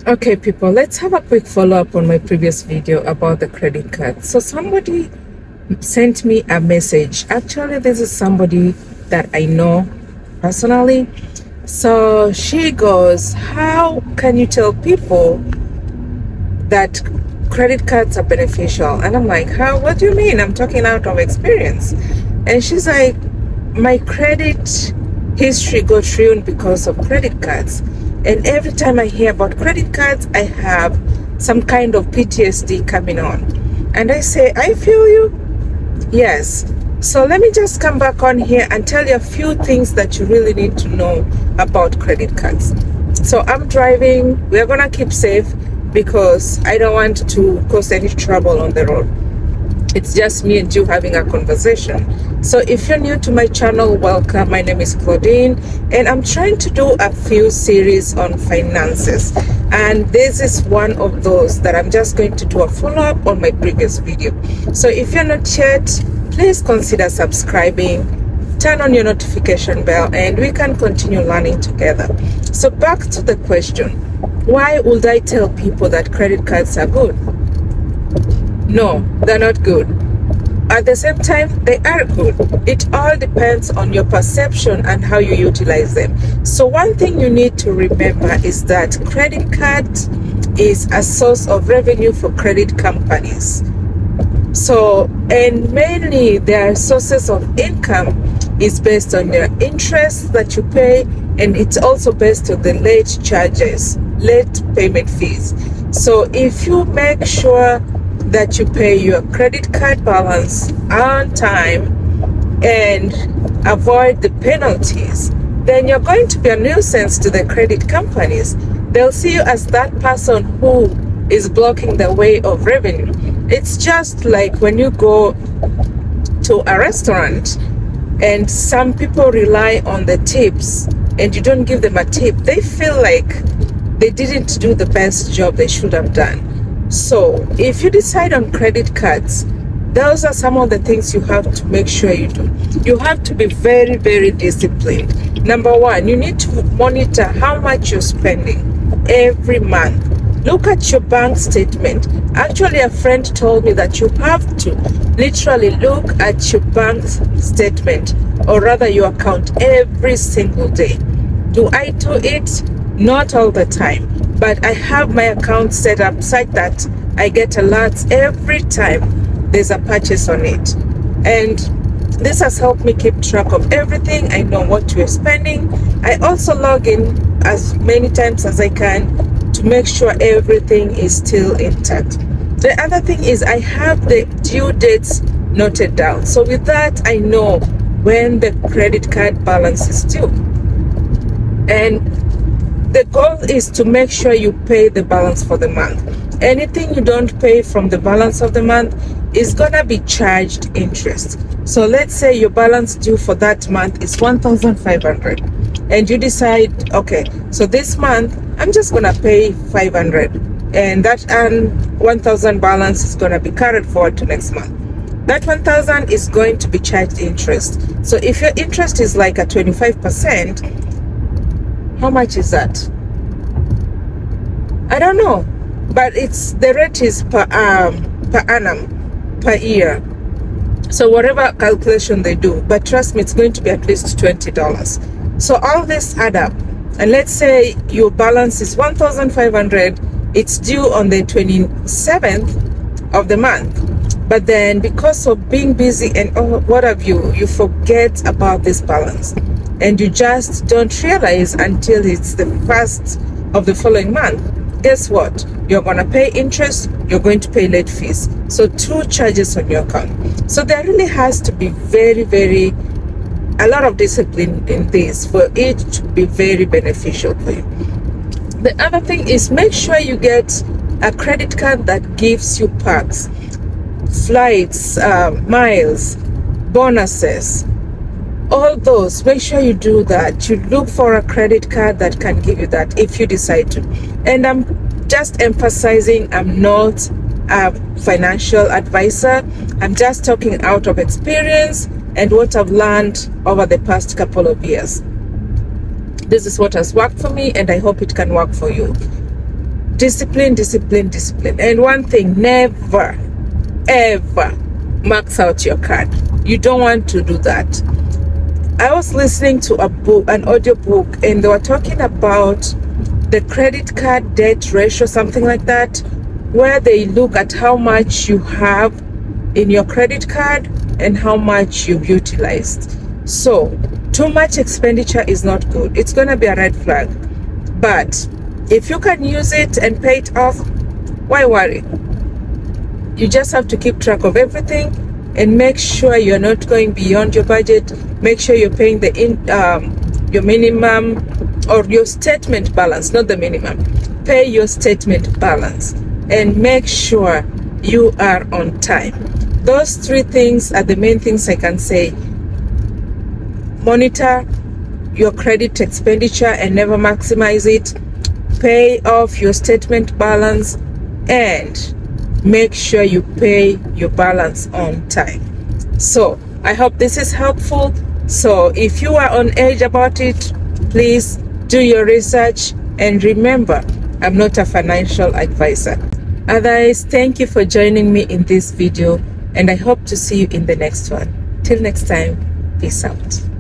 Okay, people, let's have a quick follow-up on my previous video about the credit card. So somebody sent me a message. Actually, this is somebody that I know personally. So she goes, how can you tell people that credit cards are beneficial? And I'm like, how? What do you mean? I'm talking out of experience. And she's like, my credit history got ruined because of credit cards. And every time I hear about credit cards, I have some kind of PTSD coming on. And I say, I feel you. Yes. So let me just come back on here and tell you a few things that you really need to know about credit cards. So I'm driving. We're going to keep safe because I don't want to cause any trouble on the road. It's just me and you having a conversation. So if you're new to my channel, welcome. My name is Claudine and I'm trying to do a few series on finances, and this is one of those that I'm just going to do a follow-up on my previous video. So if you're not yet, please consider subscribing, turn on your notification bell, and we can continue learning together. So back to the question, why would I tell people that credit cards are good? No, they're not good. At the same time, they are good. It all depends on your perception and how you utilize them. So one thing you need to remember is that credit card is a source of revenue for credit companies. So, and mainly their sources of income is based on their interest that you pay, and it's also based on the late charges, late payment fees. So if you make sure that you pay your credit card balance on time and avoid the penalties, then you're going to be a nuisance to the credit companies. They'll see you as that person who is blocking the way of revenue. It's just like when you go to a restaurant and some people rely on the tips and you don't give them a tip, they feel like they didn't do the best job they should have done. So if you decide on credit cards, those are some of the things you have to make sure you do. You have to be very, very disciplined. Number one, you need to monitor how much you're spending every month. Look at your bank statement. Actually, a friend told me that you have to literally look at your bank statement, or rather your account, every single day. Do I do it? Not all the time. But I have my account set up such that I get alerts every time there's a purchase on it. And this has helped me keep track of everything. I know what we're spending. I also log in as many times as I can to make sure everything is still intact. The other thing is I have the due dates noted down. So with that, I know when the credit card balance is due. And the goal is to make sure you pay the balance for the month. Anything you don't pay from the balance of the month is gonna be charged interest. So let's say your balance due for that month is 1,500 and you decide, okay, so this month I'm just gonna pay 500, and that 1,000 balance is gonna be carried forward to next month. That 1,000 is going to be charged interest. So if your interest is like a 25%, how much is that? I don't know, but it's the rate is per annum, per year. So whatever calculation they do, but trust me, it's going to be at least $20. So all this add up, and let's say your balance is 1,500. It's due on the 27th of the month, but then because of being busy and what have you, you forget about this balance. And you just don't realize until it's the first of the following month. Guess what? You're going to pay interest, you're going to pay late fees. So 2 charges on your account. So there really has to be a lot of discipline in this for it to be very beneficial for you. The other thing is make sure you get a credit card that gives you perks, flights, miles, bonuses. All those, make sure you do that. You look for a credit card that can give you that if you decide to. And I'm just emphasizing, I'm not a financial advisor. I'm just talking out of experience and what I've learned over the past couple of years. This is what has worked for me, and I hope it can work for you. Discipline, discipline, discipline. And one thing, never ever max out your card. You don't want to do that. I was listening to an audio book, and they were talking about the credit card debt ratio, something like that, where they look at how much you have in your credit card and how much you've utilized. So too much expenditure is not good. It's going to be a red flag. But if you can use it and pay it off, why worry? You just have to keep track of everything and make sure you're not going beyond your budget. Make sure you're paying your minimum or your statement balance, not the minimum. Pay your statement balance and make sure you are on time. Those three things are the main things I can say. Monitor your credit expenditure and never maximize it. Pay off your statement balance and make sure you pay your balance on time. So I hope this is helpful. So if you are on edge about it, please do your research, and remember, I'm not a financial advisor. Otherwise, thank you for joining me in this video, and I hope to see you in the next one. Till next time, peace out.